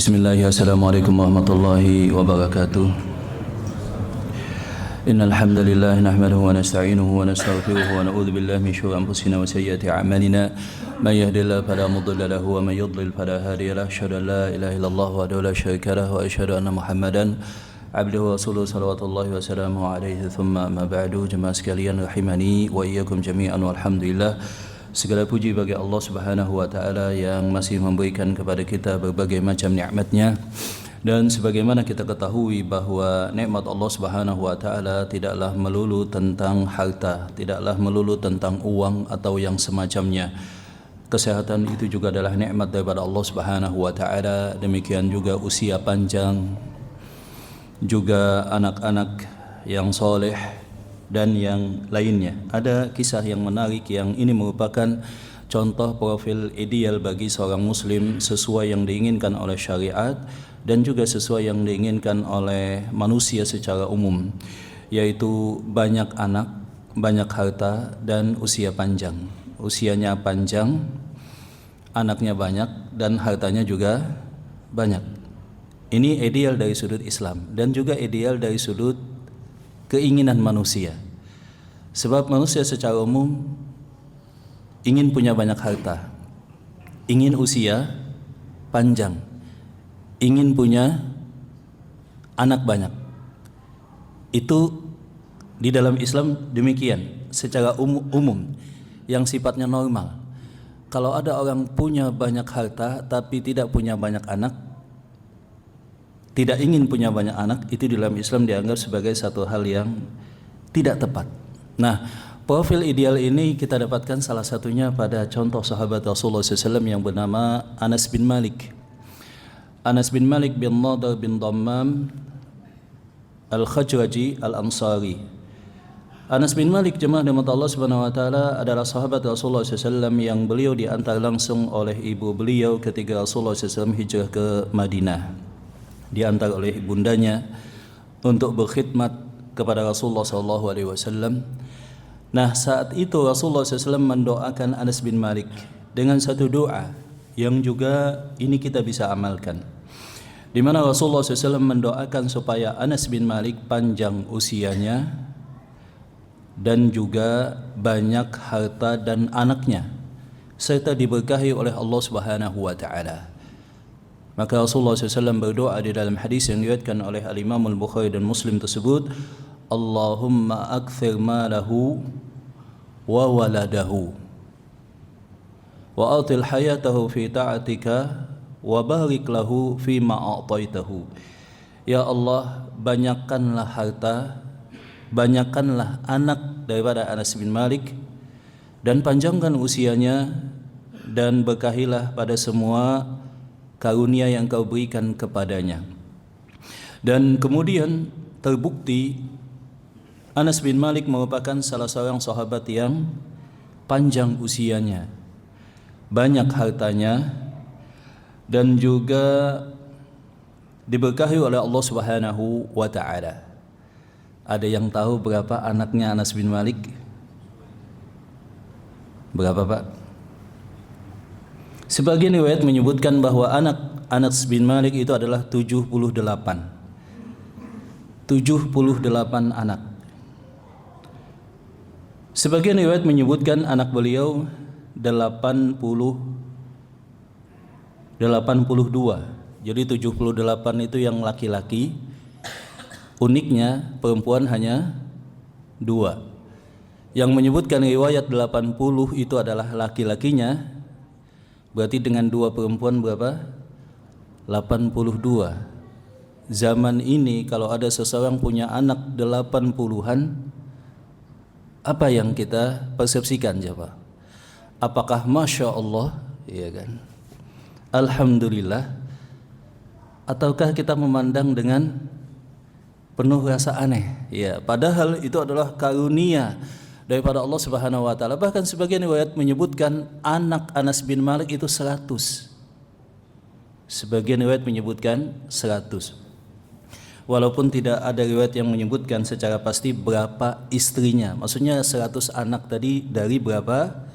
Bismillah, assalamualaikum warahmatullahi wabarakatuh. Innal hamdalillah nahmaduhu wa nasta'inuhu wa nastaghfiruhu wa na'udzu billahi min syururi anfusina wa sayyiati a'malina. May yahdihillahu fala mudilla lahu wa may yudlil fala hadiya lahu. Asyhadu an la ilaha illallah wahdahu la syarika lahu wa asyhadu anna Muhammadan abduhu wa rasuluhu salawatullahi wa salamuhu alaihi. Thumma amma ba'du. Jemaah sekalian rahimani wa iyyakum jami'an, walhamdulillah. Segala puji bagi Allah Subhanahu wa taala yang masih memberikan kepada kita berbagai macam nikmat-Nya. Dan sebagaimana kita ketahui bahwa nikmat Allah Subhanahu wa taala tidaklah melulu tentang harta, tidaklah melulu tentang uang atau yang semacamnya. Kesehatan itu juga adalah nikmat daripada Allah Subhanahu wa taala. Demikian juga usia panjang, juga anak-anak yang soleh dan yang lainnya. Ada kisah yang menarik yang ini merupakan contoh profil ideal bagi seorang muslim sesuai yang diinginkan oleh syariat dan juga sesuai yang diinginkan oleh manusia secara umum, yaitu banyak anak, banyak harta, dan usia panjang. Usianya panjang, anaknya banyak, dan hartanya juga banyak. Ini ideal dari sudut Islam dan juga ideal dari sudut keinginan manusia. Sebab manusia secara umum ingin punya banyak harta, ingin usia panjang, ingin punya anak banyak. Itu di dalam Islam demikian secara umum yang sifatnya normal. Kalau ada orang punya banyak harta tapi tidak punya banyak anak, tidak ingin punya banyak anak, itu di dalam Islam dianggap sebagai satu hal yang tidak tepat. Nah, profil ideal ini kita dapatkan salah satunya pada contoh sahabat Rasulullah SAW yang bernama Anas bin Malik. Anas bin Malik bin Nadar bin Dhammam Al-Khajraji Al-Ansari. Anas bin Malik, jemaah rahmat Allah Subhanahu wa taala, adalah sahabat Rasulullah SAW yang beliau diantar langsung oleh ibu beliau ketika Rasulullah SAW hijrah ke Madinah. Diantar oleh ibundanya untuk berkhidmat kepada Rasulullah SAW. Nah, saat itu Rasulullah SAW mendoakan Anas bin Malik dengan satu doa yang juga ini kita bisa amalkan, di mana Rasulullah SAW mendoakan supaya Anas bin Malik panjang usianya dan juga banyak harta dan anaknya, serta diberkahi oleh Allah Subhanahu wa taala. Maka Rasulullah SAW berdoa di dalam hadis yang diriwayatkan oleh Al-Imam Al-Bukhari dan Muslim tersebut, Allahumma akthir malahu wa waladahu wa atil hayatahu fi ta'atika wa barik lahu fi ma'ataitahu. Ya Allah, banyakkanlah harta, banyakkanlah anak daripada Anas bin Malik, dan panjangkan usianya, dan berkahilah pada semua karunia yang kau berikan kepadanya. Dan kemudian terbukti Anas bin Malik merupakan salah seorang sahabat yang panjang usianya, banyak hartanya, dan juga diberkahi oleh Allah Subhanahu wa taala. Ada yang tahu berapa anaknya Anas bin Malik? Berapa, Pak? Sebagian riwayat menyebutkan bahwa anak Anas bin Malik itu adalah 78 anak. Sebagian riwayat menyebutkan anak beliau 82. Jadi 78 itu yang laki-laki. Uniknya perempuan hanya 2. Yang menyebutkan riwayat 80 itu adalah laki-lakinya, berarti dengan 2 perempuan berapa? 82. Zaman ini kalau ada seseorang punya anak 80-an, apa yang kita persepsikan, coba? Apakah Masya Allah, iya kan? Alhamdulillah, ataukah kita memandang dengan penuh rasa aneh? Ya, padahal itu adalah karunia daripada Allah Subhanahu wa taala. Bahkan sebagian riwayat menyebutkan anak Anas bin Malik itu 100. Sebagian riwayat menyebutkan 100. Walaupun tidak ada riwayat yang menyebutkan secara pasti berapa istrinya. Maksudnya 100 anak tadi dari berapa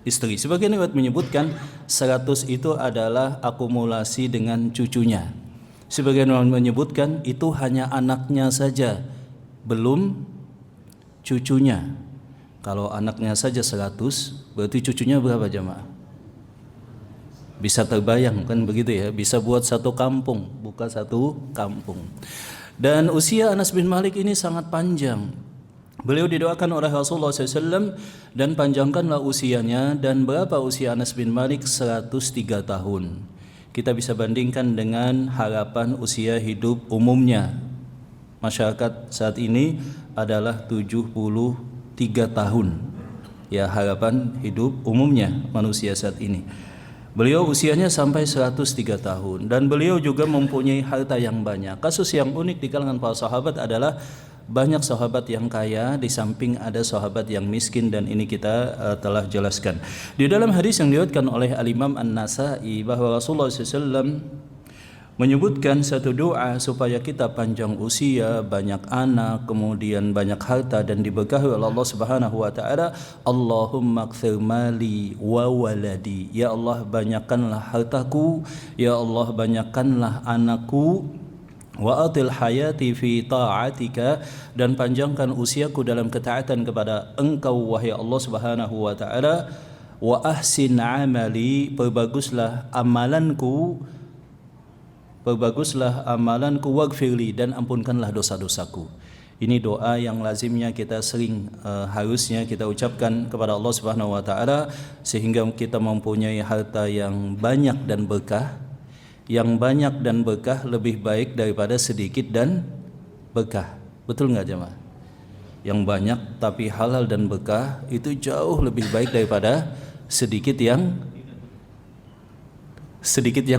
istri. Sebagian riwayat menyebutkan 100 itu adalah akumulasi dengan cucunya. Sebagian orang menyebutkan itu hanya anaknya saja, belum cucunya. Kalau anaknya saja 100, berarti cucunya berapa jemaah? Bisa terbayang kan begitu ya, bisa buat satu kampung, bukan satu kampung. Dan usia Anas bin Malik ini sangat panjang. Beliau didoakan oleh Rasulullah SAW dan panjangkanlah usianya. Dan berapa usia Anas bin Malik? 103 tahun. Kita bisa bandingkan dengan harapan usia hidup umumnya masyarakat saat ini adalah 73 tahun. Ya, harapan hidup umumnya manusia saat ini. Beliau usianya sampai 103 tahun dan beliau juga mempunyai harta yang banyak. Kasus yang unik di kalangan para sahabat adalah banyak sahabat yang kaya di samping ada sahabat yang miskin, dan ini kita telah jelaskan. Di dalam hadis yang diriwayatkan oleh Al-Imam An-Nasa'i bahwa Rasulullah SAW menyebutkan satu doa supaya kita panjang usia, banyak anak, kemudian banyak harta dan diberkahi oleh Allah Subhanahu wa taala. Allahumma akthir mali wa waladi. Ya Allah, banyakkanlah hartaku, ya Allah, banyakkanlah anakku. Wa atil hayati fi ta'atika, dan panjangkan usiaku dalam ketaatan kepada Engkau wahai Allah Subhanahu wa taala. Wa ahsin amali, perbaguslah amalanku, waghfirli, dan ampunkanlah dosa-dosaku. Ini doa yang lazimnya kita sering harusnya kita ucapkan kepada Allah Subhanahu wa taala sehingga kita mempunyai harta yang banyak dan berkah. Yang banyak dan berkah lebih baik daripada sedikit dan berkah. Betul nggak jemaah? Yang banyak tapi halal dan berkah itu jauh lebih baik daripada sedikit yang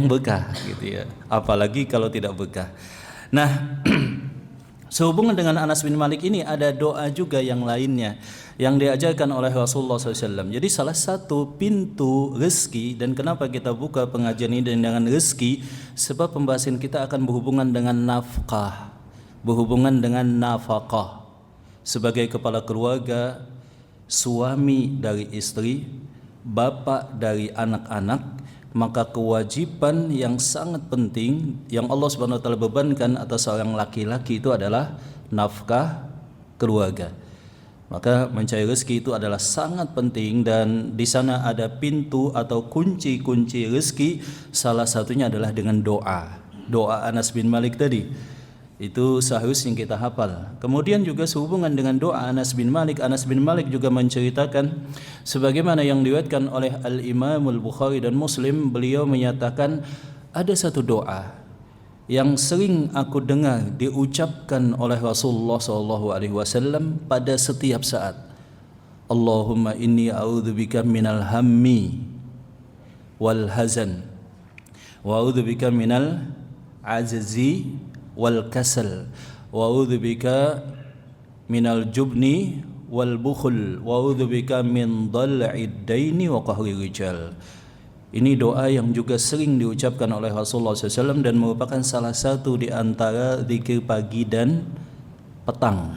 berkah gitu ya. Apalagi kalau tidak berkah. Nah, sehubungan dengan Anas bin Malik ini ada doa juga yang lainnya yang diajarkan oleh Rasulullah SAW. Jadi salah satu pintu rezeki, dan kenapa kita buka pengajian ini dengan rezeki, sebab pembahasan kita akan berhubungan dengan nafkah, berhubungan dengan nafkah. Sebagai kepala keluarga, suami dari istri, bapak dari anak-anak, maka kewajiban yang sangat penting yang Allah Subhanahu wa taala bebankan atas seorang laki-laki itu adalah nafkah keluarga. Maka mencari rezeki itu adalah sangat penting, dan di sana ada pintu atau kunci-kunci rezeki. Salah satunya adalah dengan doa. Doa Anas bin Malik tadi itu seharusnya kita hafal. Kemudian juga sehubungan dengan doa Anas bin Malik juga menceritakan sebagaimana yang diriwayatkan oleh Al-Imam Al-Bukhari dan Muslim. Beliau menyatakan ada satu doa yang sering aku dengar diucapkan oleh Rasulullah SAW pada setiap saat. Allahumma inni a'udzubika minal hammi wal hazan wa a'udzubika minal ajzi wal kasal wa a'udzubika minal jubni wal bukhul wa a'udzubika min dhal'id daini wa qahri rijal. Ini doa yang juga sering diucapkan oleh Rasulullah SAW dan merupakan salah satu di antara zikir pagi dan petang.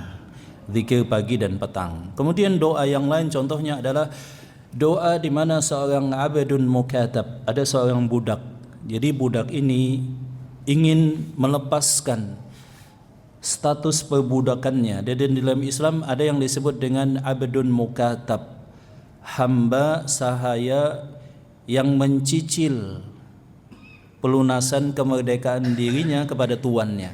Zikir pagi dan petang. Kemudian doa yang lain contohnya adalah doa di mana seorang abdun mukatab, ada seorang budak. Jadi budak ini ingin melepaskan status perbudakannya. Dan di dalam Islam ada yang disebut dengan abdun mukatab, hamba sahaya yang mencicil pelunasan kemerdekaan dirinya kepada tuannya.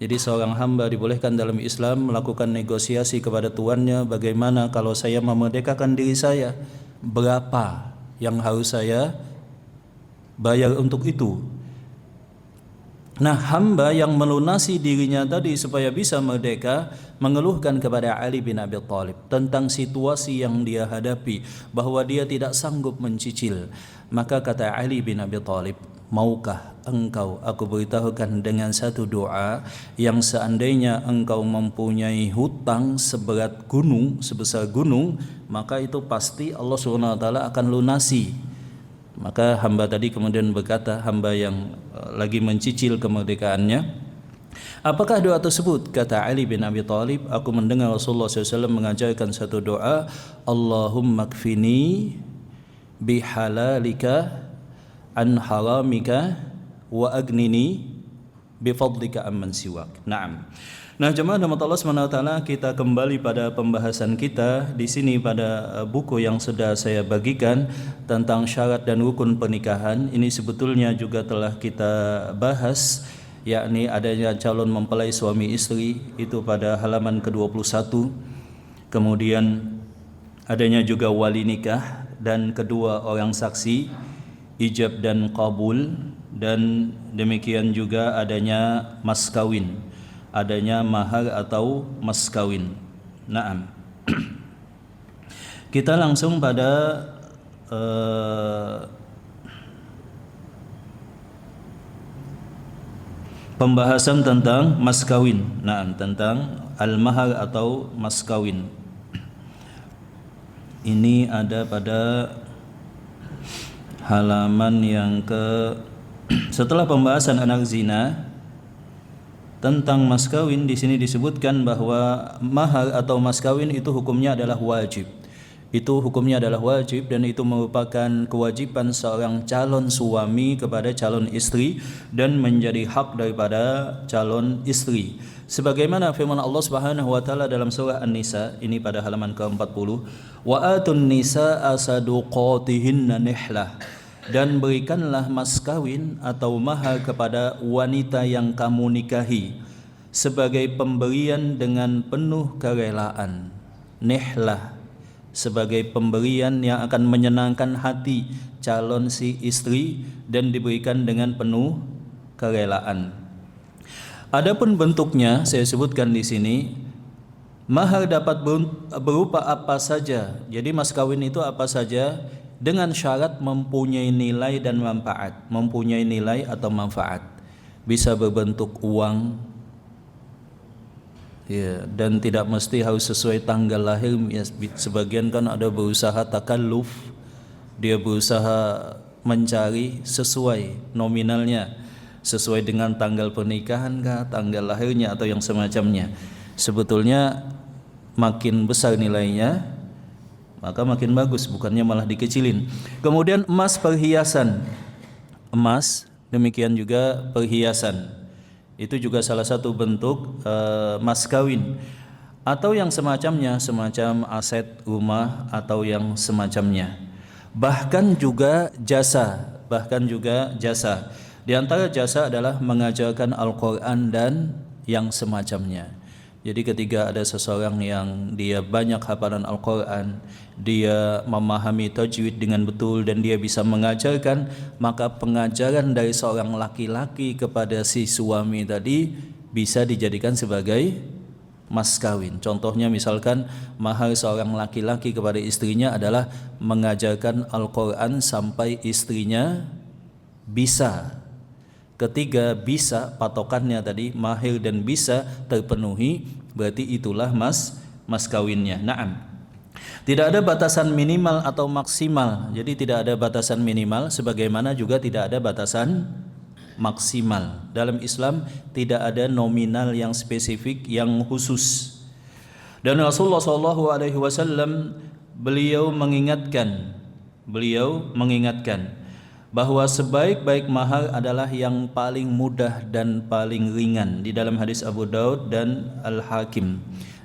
Jadi seorang hamba dibolehkan dalam Islam melakukan negosiasi kepada tuannya, bagaimana kalau saya memerdekakan diri saya, berapa yang harus saya bayar untuk itu. Nah, hamba yang melunasi dirinya tadi supaya bisa merdeka mengeluhkan kepada Ali bin Abi Thalib tentang situasi yang dia hadapi, bahwa dia tidak sanggup mencicil. Maka kata Ali bin Abi Thalib, maukah engkau aku beritahukan dengan satu doa yang seandainya engkau mempunyai hutang seberat gunung, sebesar gunung, maka itu pasti Allah SWT akan lunasi. Maka hamba tadi kemudian berkata, hamba yang lagi mencicil kemerdekaannya, apakah doa tersebut? Kata Ali bin Abi Thalib, aku mendengar Rasulullah SAW mengajarkan satu doa, Allahumma kfini bihalalika an haramika wa agnini bifadlika amman siwak. Naam. Nah, jemaah rahmat Allah Subhanahu wa taala, kita kembali pada pembahasan kita di sini pada buku yang sudah saya bagikan tentang syarat dan rukun pernikahan. Ini sebetulnya juga telah kita bahas, yakni adanya calon mempelai suami istri itu pada halaman ke-21. Kemudian adanya juga wali nikah dan kedua orang saksi, ijab dan qabul, dan demikian juga adanya mas kawin, adanya mahar atau mas kawin. Naam. Kita langsung pada pembahasan tentang mas kawin. Naam, tentang al-mahar atau mas kawin. Ini ada pada halaman yang setelah pembahasan anak zina. Tentang mas kawin di sini disebutkan bahwa mahar atau mas kawin itu hukumnya adalah wajib. Itu hukumnya adalah wajib dan itu merupakan kewajiban seorang calon suami kepada calon istri dan menjadi hak daripada calon istri. Sebagaimana firman Allah Subhanahu wa taala dalam surah An-Nisa ini pada halaman ke-40, wa atun nisaa saduqatihinna nihlah, dan berikanlah mas kawin atau mahar kepada wanita yang kamu nikahi sebagai pemberian dengan penuh kerelaan. Nihlah, sebagai pemberian yang akan menyenangkan hati calon si istri dan diberikan dengan penuh kerelaan. Adapun bentuknya saya sebutkan di sini, mahar dapat berupa apa saja. Jadi mas kawin itu apa saja dengan syarat mempunyai nilai dan manfaat, mempunyai nilai atau manfaat. Bisa berbentuk uang, ya, dan tidak mesti harus sesuai tanggal lahir. Ya, sebagian kan ada berusaha takalluf, dia berusaha mencari sesuai nominalnya, sesuai dengan tanggal pernikahan kah, tanggal lahirnya atau yang semacamnya. Sebetulnya makin besar nilainya maka makin bagus, bukannya malah dikecilin. Kemudian emas perhiasan, emas demikian juga perhiasan, itu juga salah satu bentuk mas kawin atau yang semacamnya, semacam aset rumah atau yang semacamnya. Bahkan juga jasa, Di antara jasa adalah mengajarkan Al-Quran dan yang semacamnya. Jadi ketika ada seseorang yang dia banyak hafalan Al-Quran, dia memahami tajwid dengan betul dan dia bisa mengajarkan, maka pengajaran dari seorang laki-laki kepada si suami tadi bisa dijadikan sebagai mas kawin. Contohnya misalkan mahar seorang laki-laki kepada istrinya adalah mengajarkan Al-Quran sampai istrinya bisa. Ketiga bisa, patokannya tadi mahir dan bisa terpenuhi, berarti itulah mas kawinnya. Naam. Tidak ada batasan minimal atau maksimal. Jadi tidak ada batasan minimal sebagaimana juga tidak ada batasan maksimal. Dalam Islam tidak ada nominal yang spesifik yang khusus. Dan Rasulullah SAW beliau mengingatkan bahwa sebaik-baik mahar adalah yang paling mudah dan paling ringan, di dalam hadis Abu Daud dan Al-Hakim.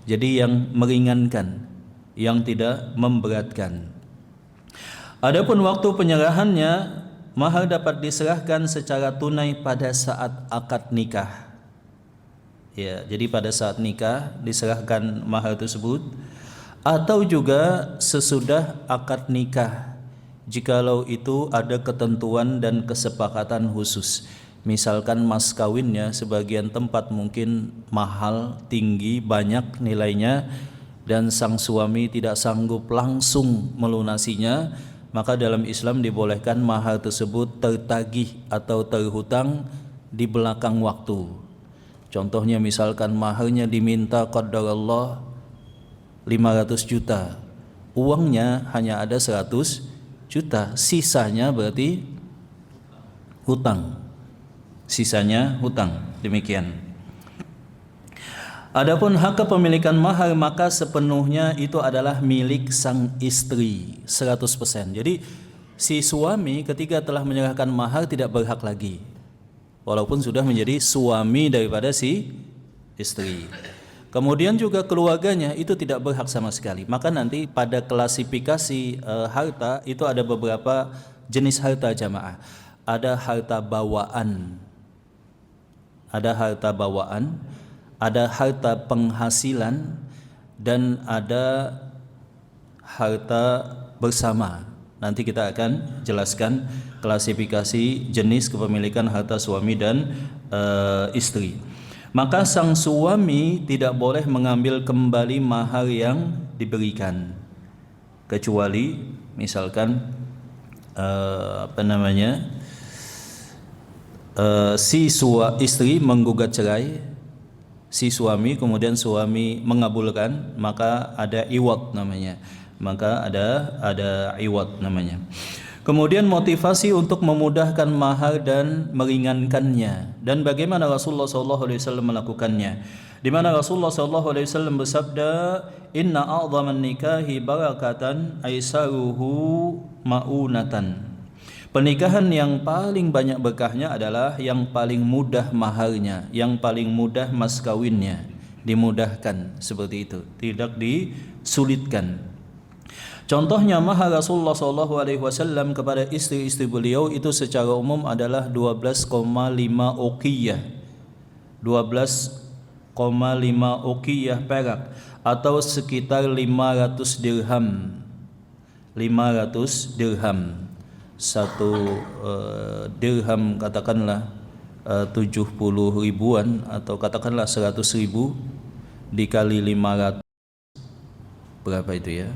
Jadi yang meringankan, yang tidak memberatkan. Adapun waktu penyerahannya, mahar dapat diserahkan secara tunai pada saat akad nikah. Ya, jadi pada saat nikah diserahkan mahar tersebut, atau juga sesudah akad nikah, jikalau itu ada ketentuan dan kesepakatan khusus. Misalkan mas kawinnya sebagian tempat mungkin mahal, tinggi, banyak nilainya, dan sang suami tidak sanggup langsung melunasinya, maka dalam Islam dibolehkan mahar tersebut tertagih atau terhutang di belakang waktu. Contohnya misalkan maharnya diminta qadarullah 500 juta, uangnya hanya ada 100 juta, sisanya berarti hutang. Demikian. Adapun hak kepemilikan mahar, maka sepenuhnya itu adalah milik sang istri 100%. Jadi si suami ketika telah menyerahkan mahar tidak berhak lagi, walaupun sudah menjadi suami daripada si istri. Kemudian juga keluarganya itu tidak berhak sama sekali. Maka nanti pada klasifikasi harta itu ada beberapa jenis harta jamaah. Ada harta bawaan, ada harta bawaan, ada harta penghasilan, dan ada harta bersama. Nanti kita akan jelaskan klasifikasi jenis kepemilikan harta suami dan istri. Maka sang suami tidak boleh mengambil kembali mahar yang diberikan, kecuali misalkan si istri menggugat cerai si suami, kemudian suami mengabulkan, maka ada iwad namanya. Maka ada iwad namanya. Kemudian motivasi untuk memudahkan mahar dan meringankannya, dan bagaimana Rasulullah SAW melakukannya. Di mana Rasulullah SAW bersabda, "Inna a'dhaman nikahi barakatan aisaruhu ma'unatan." Pernikahan yang paling banyak berkahnya adalah yang paling mudah maharnya, yang paling mudah mas kawinnya, dimudahkan seperti itu, tidak disulitkan. Contohnya mahar Rasulullah SAW kepada istri-istri beliau itu secara umum adalah 12,5 uqiyah, 12,5 uqiyah perak, atau sekitar 500 dirham. 500 dirham. Satu dirham katakanlah 70 ribuan, atau katakanlah 100 ribu dikali 500, berapa itu ya?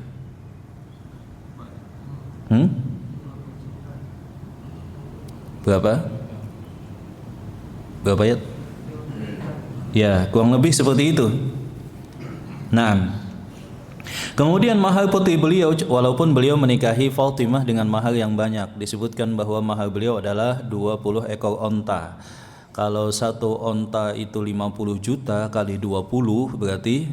Berapa ya? Ya, kurang lebih seperti itu. Nah, kemudian mahar putri beliau, walaupun beliau menikahi Fatimah dengan mahar yang banyak, disebutkan bahwa mahar beliau adalah 20 ekor onta. Kalau satu onta itu 50 juta kali 20 berarti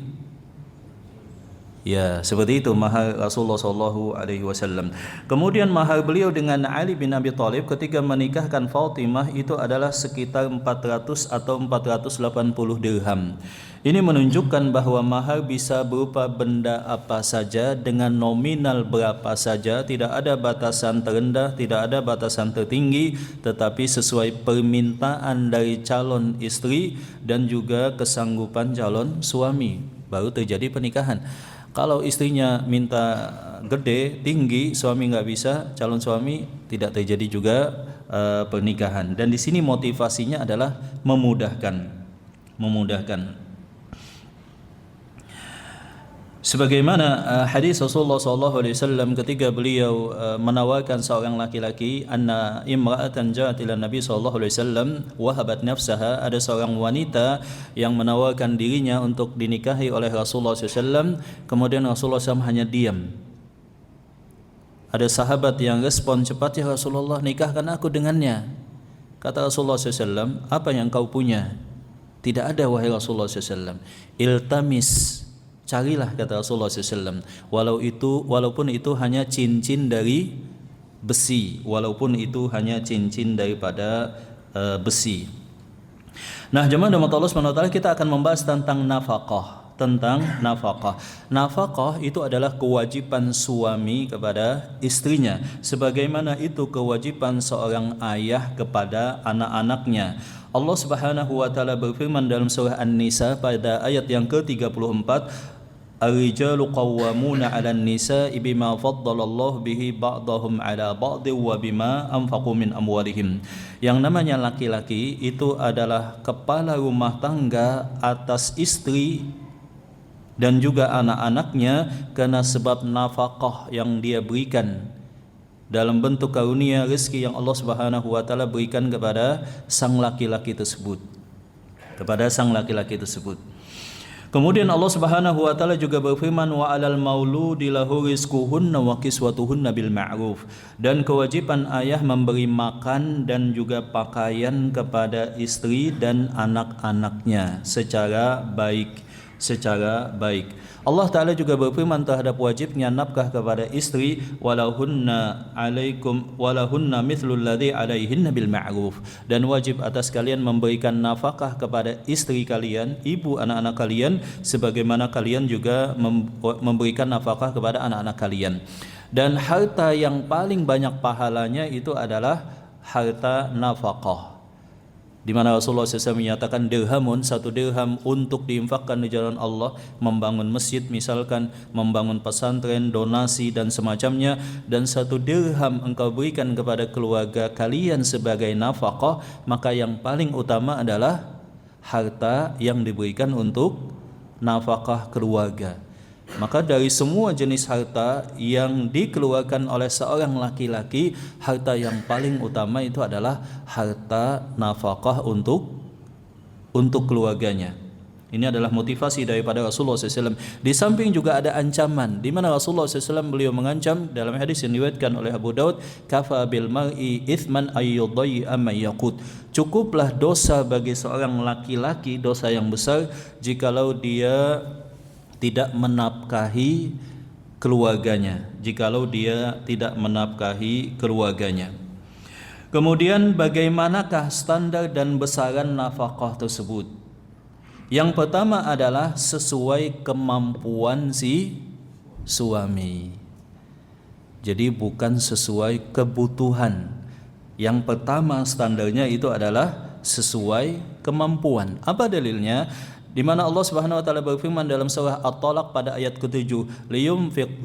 ya seperti itu mahar Rasulullah SAW. Kemudian mahar beliau dengan Ali bin Abi Thalib ketika menikahkan Fatimah itu adalah sekitar 400 atau 480 dirham. Ini menunjukkan bahwa mahar bisa berupa benda apa saja dengan nominal berapa saja, tidak ada batasan terendah, tidak ada batasan tertinggi, tetapi sesuai permintaan dari calon istri dan juga kesanggupan calon suami baru terjadi pernikahan. Kalau istrinya minta gede, tinggi, suami nggak bisa, calon suami, tidak terjadi juga pernikahan. Dan di sini motivasinya adalah memudahkan. Sebagaimana hadis Rasulullah SAW ketika beliau menawarkan seorang laki-laki, anna imra'atan ja'at ila Nabi SAW wahabat nafsaha, ada seorang wanita yang menawarkan dirinya untuk dinikahi oleh Rasulullah SAW, kemudian Rasulullah SAW hanya diam. Ada sahabat yang respon cepat, ya Rasulullah, nikahkan aku dengannya. Kata Rasulullah SAW, apa yang kau punya? Tidak ada wahai Rasulullah SAW. Iltamis, carilah, kata Rasulullah SAW, walaupun itu hanya cincin dari besi, walaupun itu hanya cincin daripada besi. Nah, jemaah rahmat Allah SWT, kita akan membahas tentang nafkah. Nafkah itu adalah kewajiban suami kepada istrinya, sebagaimana itu kewajiban seorang ayah kepada anak-anaknya. Allah Subhanahu wa taala berfirman dalam surah An-Nisa pada ayat yang ke-34, Ar-rijalu qawwamuna 'alan nisa'i bima faddalallahu bihi ba'dahum 'ala ba'd wa bima anfaqu min amwalihim. Yang namanya laki-laki itu adalah kepala rumah tangga atas istri dan juga anak-anaknya karena sebab nafkah yang dia berikan dalam bentuk karunia rezeki yang Allah Subhanahu wa taala berikan kepada sang laki-laki tersebut. Kemudian Allah Subhanahu wa taala juga berfirman, wa 'alal mauludi lahu rizquhunna wa kiswatuhunna bil ma'ruf, dan kewajiban ayah memberi makan dan juga pakaian kepada istri dan anak-anaknya secara baik, secara baik. Allah Ta'ala juga berfirman terhadap wajibnya nafkah kepada istri, walahunna mithlul ladzi alaihinna bil ma'ruf, dan wajib atas kalian memberikan nafkah kepada istri kalian, ibu anak-anak kalian, sebagaimana kalian juga memberikan nafkah kepada anak-anak kalian. Dan harta yang paling banyak pahalanya itu adalah harta nafkah, di mana Rasulullah SAW menyatakan satu dirham untuk diinfakkan di jalan Allah, membangun masjid misalkan, membangun pesantren, donasi dan semacamnya, dan satu dirham engkau berikan kepada keluarga kalian sebagai nafkah, maka yang paling utama adalah harta yang diberikan untuk nafkah keluarga. Maka dari semua jenis harta yang dikeluarkan oleh seorang laki-laki, harta yang paling utama itu adalah harta nafkah untuk keluarganya. Ini adalah motivasi daripada Rasulullah SAW. Di samping juga ada ancaman, di mana Rasulullah SAW beliau mengancam dalam hadis yang diriwayatkan oleh Abu Daud, kafa bil mar'i ithman ayyudayya ma yaqut. Cukuplah dosa bagi seorang laki-laki, dosa yang besar, jikalau dia tidak menafkahi keluarganya, Kemudian bagaimanakah standar dan besaran nafkah tersebut? Yang pertama adalah sesuai kemampuan si suami. Jadi bukan sesuai kebutuhan. Yang pertama standarnya itu adalah sesuai kemampuan. Apa dalilnya? Di mana Allah Subhanahu wa taala berfirman dalam surah At-Talaq pada ayat ke-7, liyunfiq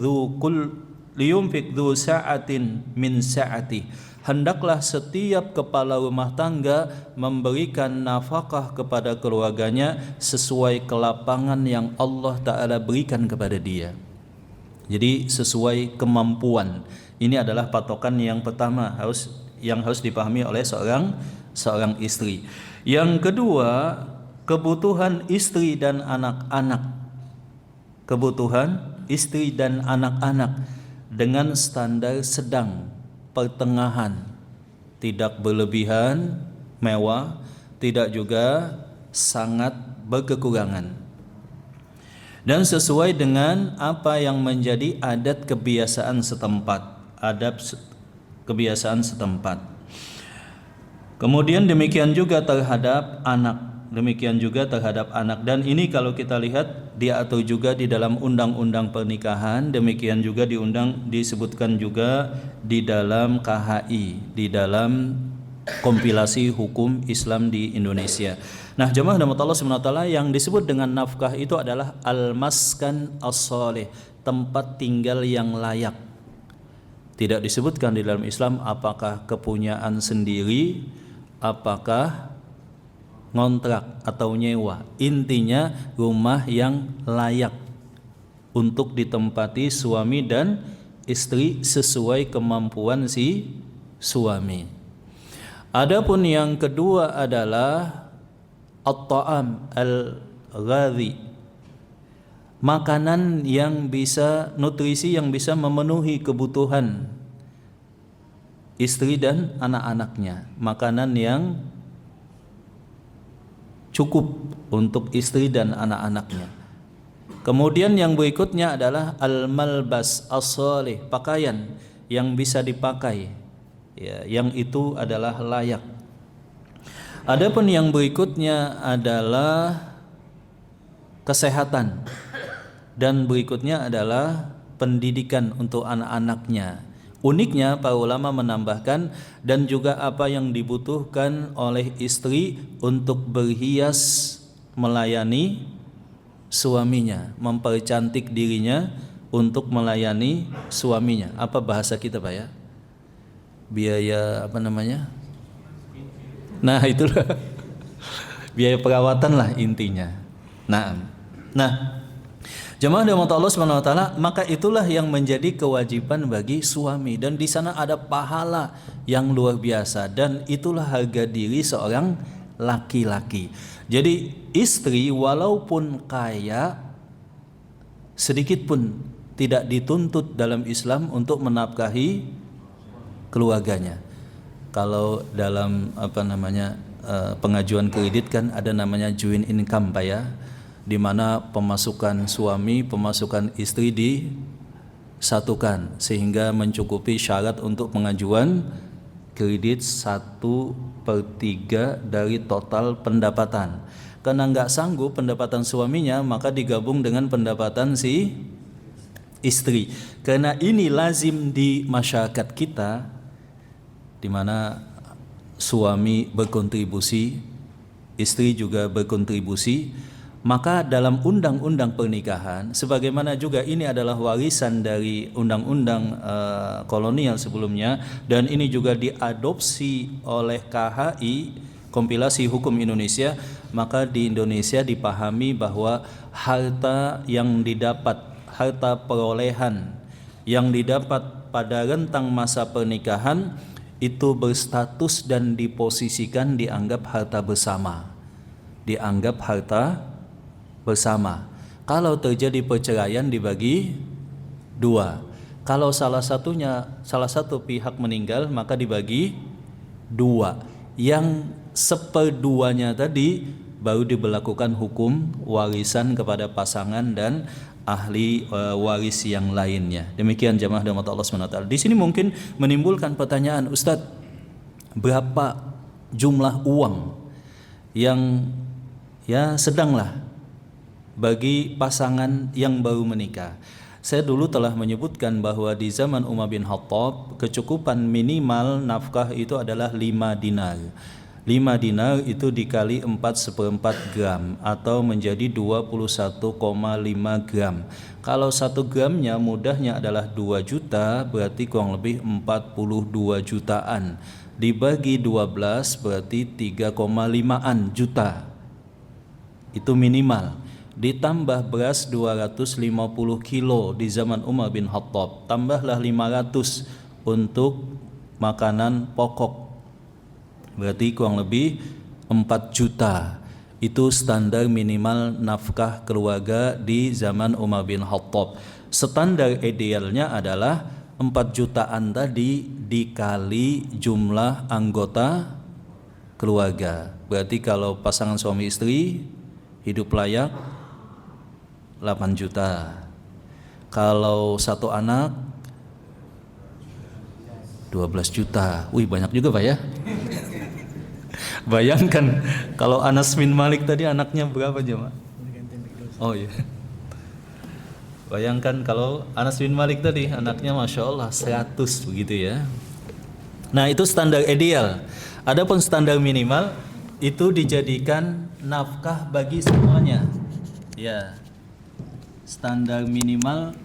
dzu sa'atin min sa'ati. Hendaklah setiap kepala rumah tangga memberikan nafkah kepada keluarganya sesuai kelapangan yang Allah Ta'ala berikan kepada dia. Jadi sesuai kemampuan. Ini adalah patokan yang pertama yang harus dipahami oleh seorang istri. Yang kedua, kebutuhan istri dan anak-anak. Dengan standar sedang, pertengahan, tidak berlebihan, mewah, tidak juga sangat berkekurangan, dan sesuai dengan apa yang menjadi adat kebiasaan setempat. Kemudian demikian juga terhadap anak. Dan ini kalau kita lihat diatur juga di dalam undang-undang pernikahan, demikian juga disebutkan juga di dalam KHI, di dalam kompilasi hukum Islam di Indonesia. Nah, jemaah rahmat Allah Subhanahu wa taala, yang disebut dengan nafkah itu adalah al-maskan as-shalih, tempat tinggal yang layak. Tidak disebutkan di dalam Islam apakah kepunyaan sendiri, apakah ngontrak atau nyewa. Intinya rumah yang layak untuk ditempati suami dan istri sesuai kemampuan si suami. Adapun yang kedua adalah at-ta'am al-ghadhi, makanan yang bisa, nutrisi yang bisa memenuhi kebutuhan istri dan anak-anaknya, makanan yang cukup untuk istri dan anak-anaknya. Kemudian yang berikutnya adalah al-malbas as-shalih, pakaian yang bisa dipakai, ya, yang itu adalah layak. Adapun yang berikutnya adalah kesehatan, dan berikutnya adalah pendidikan untuk anak-anaknya. Uniknya para ulama menambahkan, dan juga apa yang dibutuhkan oleh istri untuk berhias melayani suaminya, mempercantik dirinya untuk melayani suaminya. Apa bahasa kita, Pak, ya? Biaya apa namanya? Nah, itulah biaya perawatan lah intinya. Nah, jemaah rahmat Allah Subhanahu wa taala, maka itulah yang menjadi kewajiban bagi suami, dan di sana ada pahala yang luar biasa, dan itulah harga diri seorang laki-laki. Jadi istri walaupun kaya, sedikit pun tidak dituntut dalam Islam untuk menafkahi keluarganya. Kalau dalam pengajuan kredit kan ada namanya joint income, Pak, ya. di mana pemasukan suami, pemasukan istri disatukan sehingga mencukupi syarat untuk pengajuan kredit 1/3 dari total pendapatan. Karena nggak sanggup pendapatan suaminya, maka digabung dengan pendapatan si istri. Karena ini lazim di masyarakat kita, di mana suami berkontribusi, istri juga berkontribusi, maka dalam undang-undang pernikahan, sebagaimana juga ini adalah warisan dari undang-undang kolonial sebelumnya, dan ini juga diadopsi oleh KHI, kompilasi hukum Indonesia, maka di Indonesia dipahami bahwa harta yang didapat, harta perolehan yang didapat pada rentang masa pernikahan itu berstatus dan diposisikan dianggap harta bersama, dianggap harta bersama. Kalau terjadi perceraian dibagi dua. Kalau salah satu pihak meninggal, maka dibagi dua. Yang seperduanya tadi baru diberlakukan hukum warisan kepada pasangan dan ahli waris yang lainnya. Demikian jamaah rahmat Allah SWT. Di sini mungkin menimbulkan pertanyaan, Ustadz, berapa jumlah uang yang ya sedanglah bagi pasangan yang baru menikah? Saya dulu telah menyebutkan bahwa di zaman Umar bin Khattab kecukupan minimal nafkah itu adalah 5 dinar. 5 dinar itu dikali 4/4 gram atau menjadi 21,5 gram. Kalau 1 gramnya mudahnya adalah 2 juta, berarti kurang lebih 42 jutaan. Dibagi 12 berarti 3,5 juta. Itu minimal. Ditambah beras 250 kilo di zaman Umar bin Khattab, tambahlah 500 untuk makanan pokok, berarti kurang lebih 4 juta. Itu standar minimal nafkah keluarga di zaman Umar bin Khattab. Standar idealnya adalah 4 jutaan tadi dikali jumlah anggota keluarga. Berarti kalau pasangan suami istri hidup layak 8 juta. Kalau satu anak 12 juta. Wih, banyak juga Pak ya. Bayangkan kalau Anas bin Malik tadi anaknya berapa jemaah? Oh iya. Bayangkan kalau Anas bin Malik tadi anaknya Masya Allah 100 begitu ya. Nah, itu standar ideal. Adapun standar minimal itu dijadikan nafkah bagi semuanya. Ya. Standar minimal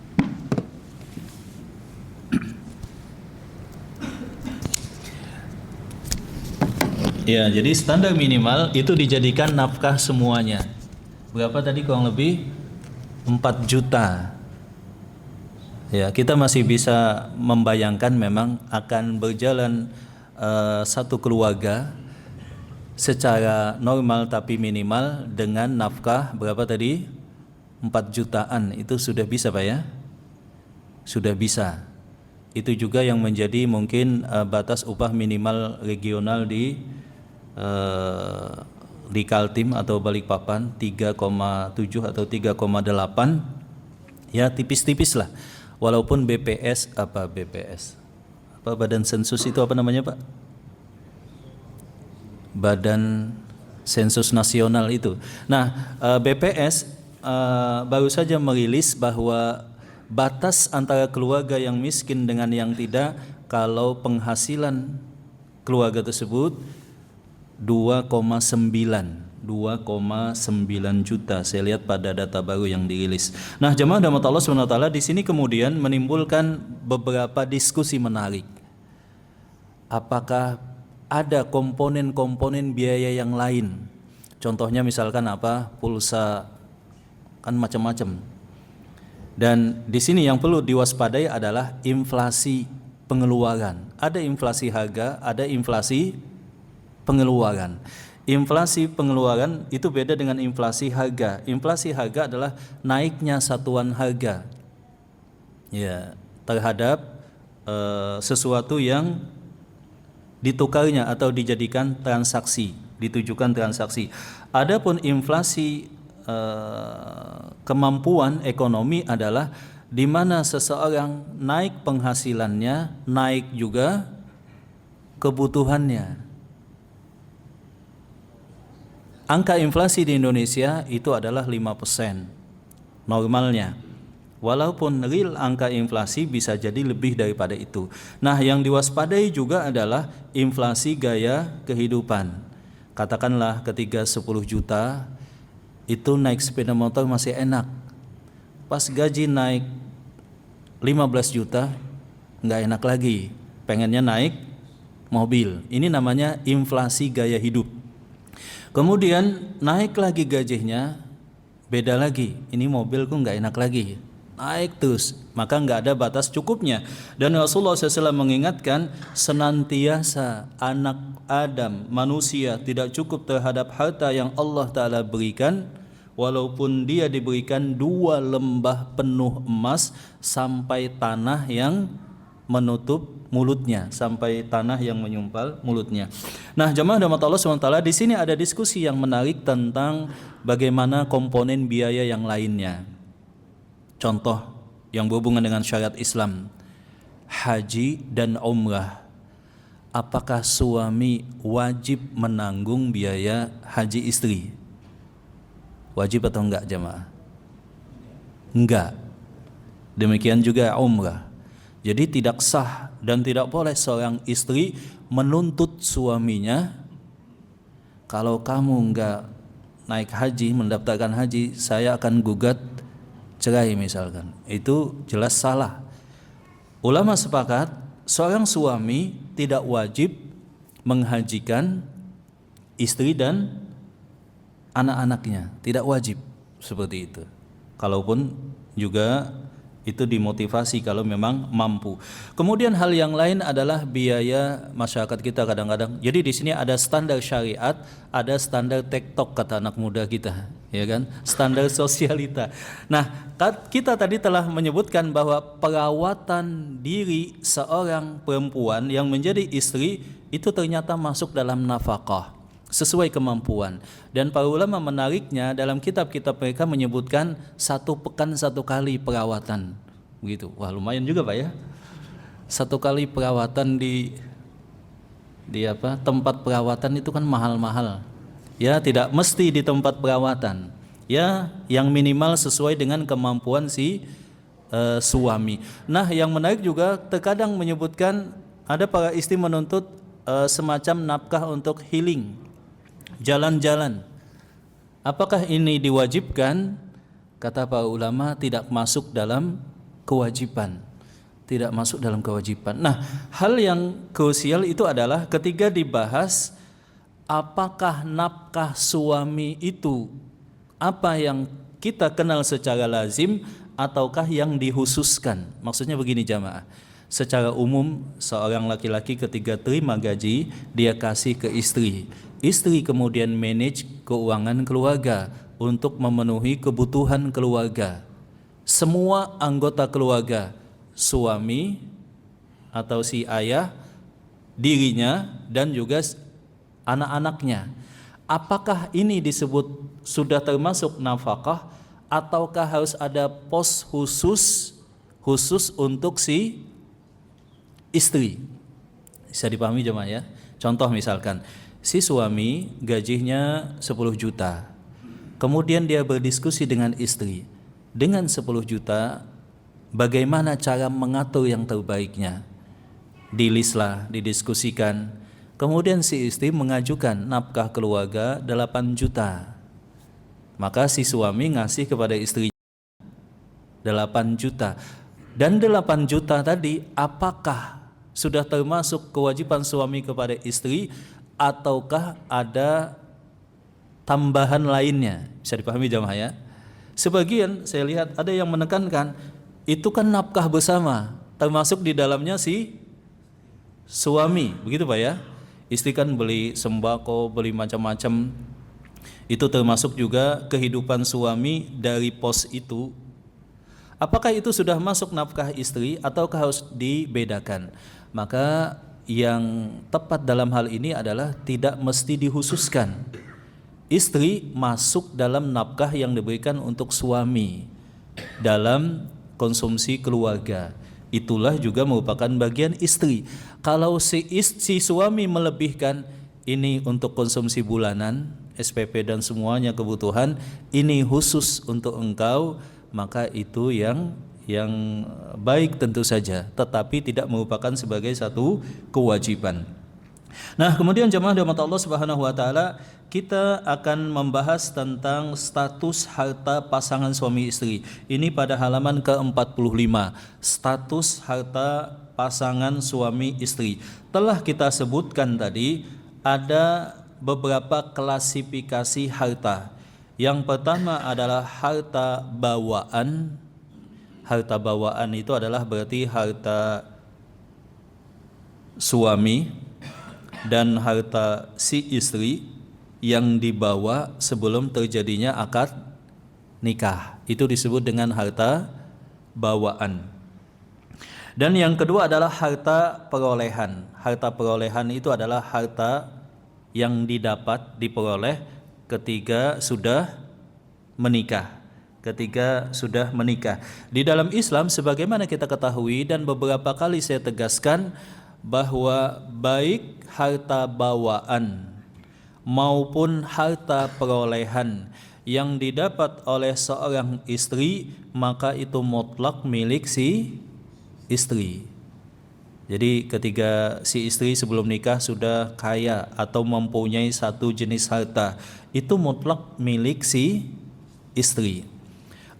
ya, jadi standar minimal itu dijadikan nafkah semuanya. Berapa tadi? Kurang lebih 4 juta. Ya, kita masih bisa membayangkan memang akan berjalan satu keluarga secara normal tapi minimal dengan nafkah berapa tadi? 4 jutaan. Itu sudah bisa Pak ya? Sudah bisa. Itu juga yang menjadi mungkin batas upah minimal regional di Kaltim atau Balikpapan, 3,7 atau 3,8. Ya, tipis-tipis lah. Walaupun BPS apa Badan Sensus itu apa namanya Pak? Badan Sensus Nasional itu. Nah, BPS baru saja merilis bahwa batas antara keluarga yang miskin dengan yang tidak, kalau penghasilan keluarga tersebut 2,9 juta. Saya lihat pada data baru yang dirilis. Nah, jemaah rahmat Allah SWT, di sini kemudian menimbulkan beberapa diskusi menarik. Apakah ada komponen-komponen biaya yang lain? Contohnya misalkan apa? Pulsa, kan macam-macam. Dan di sini yang perlu diwaspadai adalah inflasi pengeluaran. Ada inflasi harga, ada inflasi pengeluaran. Inflasi pengeluaran itu beda dengan inflasi harga. Inflasi harga adalah naiknya satuan harga ya terhadap sesuatu yang ditukarnya atau dijadikan transaksi, ditujukan transaksi. Adapun inflasi kemampuan ekonomi adalah di mana seseorang naik penghasilannya, naik juga kebutuhannya. Angka inflasi di Indonesia itu adalah 5% normalnya. Walaupun real angka inflasi bisa jadi lebih daripada itu. Nah, yang diwaspadai juga adalah inflasi gaya kehidupan. Katakanlah ketika 10 juta itu naik sepeda motor masih enak. Pas gaji naik 15 juta nggak enak lagi. Pengennya naik mobil. Ini namanya inflasi gaya hidup. Kemudian naik lagi gajinya, beda lagi. Ini mobilku nggak enak lagi. Naik terus, maka nggak ada batas cukupnya. Dan Rasulullah SAW mengingatkan, senantiasa anak Adam, manusia tidak cukup terhadap harta yang Allah Ta'ala berikan, walaupun dia diberikan 2 lembah penuh emas sampai tanah yang menutup mulutnya, sampai tanah yang menyumpal mulutnya. Nah, jemaah rahmat Allah SWT, di sini ada diskusi yang menarik tentang bagaimana komponen biaya yang lainnya. Contoh yang berhubungan dengan syariat Islam, haji dan umrah. Apakah suami wajib menanggung biaya haji istri? Wajib atau enggak jemaah? Enggak. Demikian juga umrah. Jadi tidak sah dan tidak boleh seorang istri menuntut suaminya, kalau kamu enggak naik haji, mendaftarkan haji, saya akan gugat cerai misalkan. Itu jelas salah. Ulama sepakat seorang suami tidak wajib menghajikan istri dan anak-anaknya, tidak wajib seperti itu. Kalaupun juga itu dimotivasi kalau memang mampu. Kemudian hal yang lain adalah biaya masyarakat kita kadang-kadang. Jadi di sini ada standar syariat, ada standar TikTok kata anak muda kita, ya kan? Standar sosialita. Nah, kita tadi telah menyebutkan bahwa perawatan diri seorang perempuan yang menjadi istri itu ternyata masuk dalam nafkah sesuai kemampuan. Dan para ulama menariknya dalam kitab-kitab mereka menyebutkan 1 pekan 1 kali perawatan, begitu. Wah, lumayan juga Pak ya. 1 kali perawatan di tempat perawatan itu kan mahal-mahal. Ya, tidak mesti di tempat perawatan. Ya, yang minimal sesuai dengan kemampuan si suami. Nah, yang menarik juga terkadang menyebutkan ada para istri menuntut semacam nafkah untuk healing, jalan-jalan. Apakah ini diwajibkan? Kata para ulama tidak masuk dalam kewajiban. Tidak masuk dalam kewajiban. Nah, hal yang krusial itu adalah ketika dibahas apakah nafkah suami itu apa yang kita kenal secara lazim ataukah yang dikhususkan. Maksudnya begini jamaah. Secara umum seorang laki-laki ketika terima gaji dia kasih ke istri. Istri kemudian manage keuangan keluarga untuk memenuhi kebutuhan keluarga. Semua anggota keluarga, suami atau si ayah, dirinya dan juga anak-anaknya. Apakah ini disebut sudah termasuk nafkah ataukah harus ada pos khusus untuk si istri? Bisa dipahami jemaah ya. Contoh misalkan si suami gajinya 10 juta. Kemudian dia berdiskusi dengan istri. Dengan 10 juta bagaimana cara mengatur yang terbaiknya? Dilislah, didiskusikan. Kemudian si istri mengajukan nafkah keluarga 8 juta. Maka si suami ngasih kepada istrinya 8 juta. Dan 8 juta tadi apakah sudah termasuk kewajiban suami kepada istri ataukah ada tambahan lainnya? Bisa dipahami jamaah ya. Sebagian saya lihat ada yang menekankan itu kan nafkah bersama, termasuk di dalamnya si suami, begitu Pak ya. Istri kan beli sembako, beli macam-macam, itu termasuk juga kehidupan suami dari pos itu. Apakah itu sudah masuk nafkah istri ataukah harus dibedakan? Maka yang tepat dalam hal ini adalah tidak mesti dikhususkan. istri masuk dalam nafkah yang diberikan untuk suami dalam konsumsi keluarga. Itulah juga merupakan bagian istri. Kalau si suami melebihkan, ini untuk konsumsi bulanan, SPP dan semuanya kebutuhan, ini khusus untuk engkau, maka itu yang baik tentu saja, tetapi tidak merupakan sebagai satu kewajiban. Nah, kemudian jemaah dirahmati Allah Subhanahu wa taala, kita akan membahas tentang status harta pasangan suami istri. Ini pada halaman ke-45. Status harta pasangan suami istri. Telah kita sebutkan tadi ada beberapa klasifikasi harta. Yang pertama adalah harta bawaan. Harta bawaan itu adalah berarti harta suami dan harta si istri yang dibawa sebelum terjadinya akad nikah. Itu disebut dengan harta bawaan. Dan yang kedua adalah harta perolehan. Harta perolehan itu adalah harta yang diperoleh ketika sudah menikah. Di dalam Islam sebagaimana kita ketahui dan beberapa kali saya tegaskan, bahwa baik harta bawaan maupun harta perolehan yang didapat oleh seorang istri, maka itu mutlak milik si istri. Jadi ketika si istri sebelum nikah sudah kaya atau mempunyai satu jenis harta, itu mutlak milik si istri.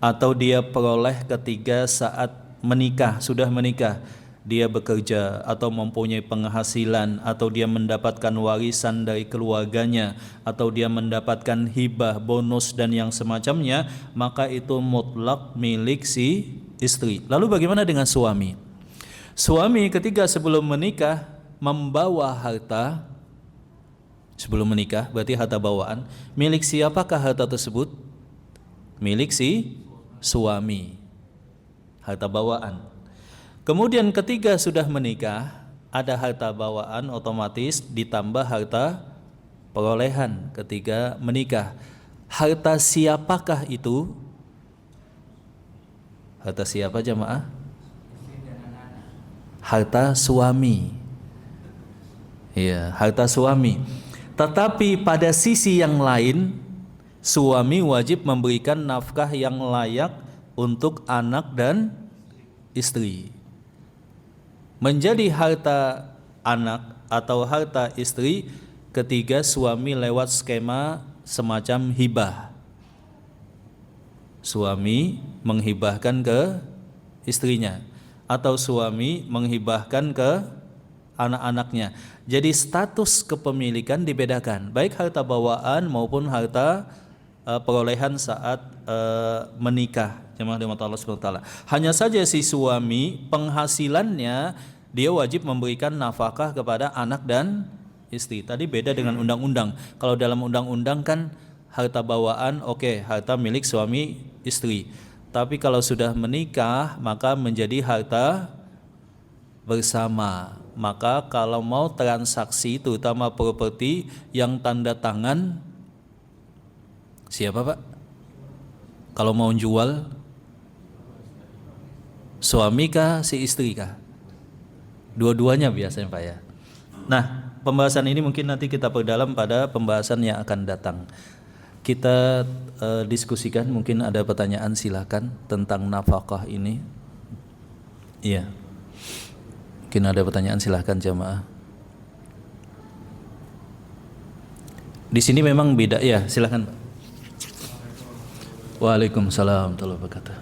Atau dia peroleh ketika saat menikah, sudah menikah, dia bekerja atau mempunyai penghasilan, atau dia mendapatkan warisan dari keluarganya, atau dia mendapatkan hibah, bonus dan yang semacamnya, maka itu mutlak milik si istri. Lalu bagaimana dengan suami? Suami ketika sebelum menikah membawa harta, sebelum menikah berarti harta bawaan, milik siapakah harta tersebut? Milik si suami, harta bawaan. Kemudian ketika sudah menikah, ada harta bawaan otomatis ditambah harta perolehan ketika menikah. Harta siapakah itu? Harta siapa jamaah? Harta suami. Iya, harta suami. Tetapi pada sisi yang lain, suami wajib memberikan nafkah yang layak untuk anak dan istri. Menjadi harta anak atau harta istri ketika suami lewat skema semacam hibah. Suami menghibahkan ke istrinya atau suami menghibahkan ke anak-anaknya. Jadi status kepemilikan dibedakan, baik harta bawaan maupun harta perolehan saat menikah. Jemaah dirahmati Allah Subhanahu wa taala. Hanya saja si suami penghasilannya dia wajib memberikan nafkah kepada anak dan istri. Tadi beda dengan undang-undang. Kalau dalam undang-undang kan harta bawaan harta milik suami istri. Tapi kalau sudah menikah maka menjadi harta bersama. Maka kalau mau transaksi terutama properti yang tanda tangan siapa Pak? Kalau mau jual suami kah si istri kah? Dua-duanya biasanya Pak ya. Nah, pembahasan ini mungkin nanti kita perdalam pada pembahasan yang akan datang. Kita diskusikan, mungkin ada pertanyaan silakan tentang nafkah ini. Iya. Mungkin ada pertanyaan silakan jamaah. Di sini memang beda ya, silakan Pak. Waalaikumsalam warahmatullahi wabarakatuh.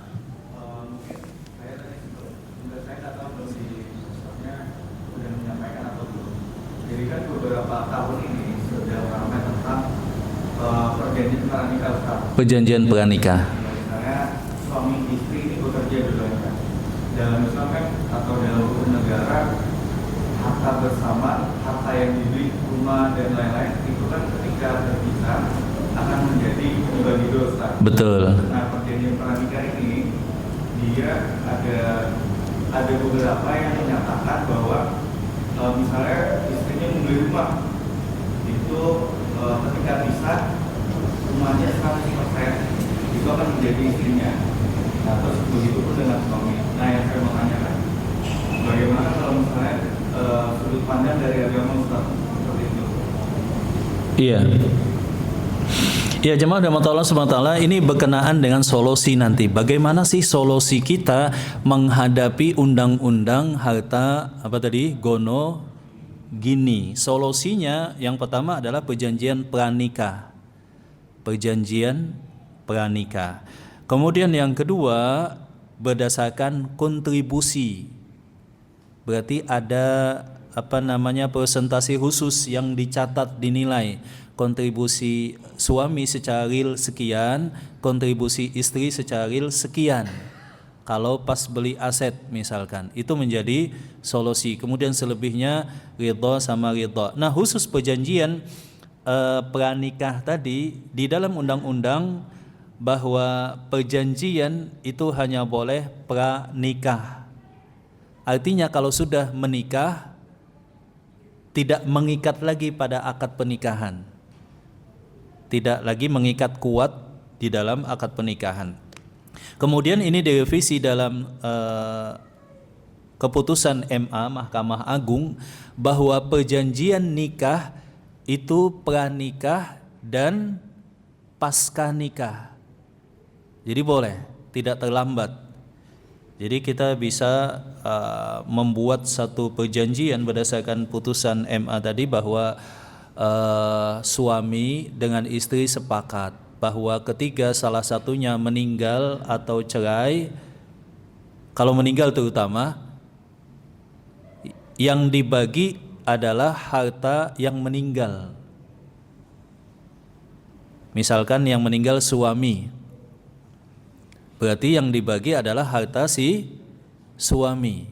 Jadi kan beberapa tahun ini sudah ramai tentang perjanjian pranikah Ustaz. Perjanjian pranikah. Misalnya suami istri ini bekerja dua-duanya. Dalam Islam kan atau dalam hukum negara, harta bersama, harta yang dibeli, rumah dan lain-lain itu kan ketika terpisah akan menjadi dibagi dua Ustaz. Betul. Nah, perjanjian pranikah ini dia ada beberapa yang menyatakan bahwa misalnya istrinya membeli rumah itu ketika pisah rumahnya 100% itu akan menjadi istrinya. Nah, terus begitu pun dengan suami. Nah, yang saya mau tanyakan, bagaimana kalau misalnya sudut pandang dari agama Ustaz seperti itu? Iya. Ya, jemaah rahmatullah Allah SWT, ini berkenaan dengan solusi nanti. Bagaimana sih solusi kita menghadapi undang-undang harta gono gini? Solusinya yang pertama adalah perjanjian pranikah. Perjanjian pranikah. Kemudian yang kedua berdasarkan kontribusi. Berarti ada persentase khusus yang dicatat, dinilai. Kontribusi suami secara real sekian, kontribusi istri secara real sekian. Kalau pas beli aset misalkan, itu menjadi solusi. Kemudian selebihnya ridha sama ridha. Nah, khusus perjanjian pranikah tadi di dalam undang-undang bahwa perjanjian itu hanya boleh pranikah. Artinya kalau sudah menikah tidak mengikat lagi pada akad pernikahan. Tidak lagi mengikat kuat di dalam akad pernikahan. Kemudian ini direvisi dalam keputusan MA, Mahkamah Agung, bahwa perjanjian nikah itu pranikah dan pasca nikah. Jadi boleh, tidak terlambat. Jadi kita bisa membuat satu perjanjian berdasarkan putusan MA tadi bahwa suami dengan istri sepakat bahwa ketika salah satunya meninggal atau cerai, kalau meninggal terutama, yang dibagi adalah harta yang meninggal. Misalkan yang meninggal suami, berarti yang dibagi adalah harta si suami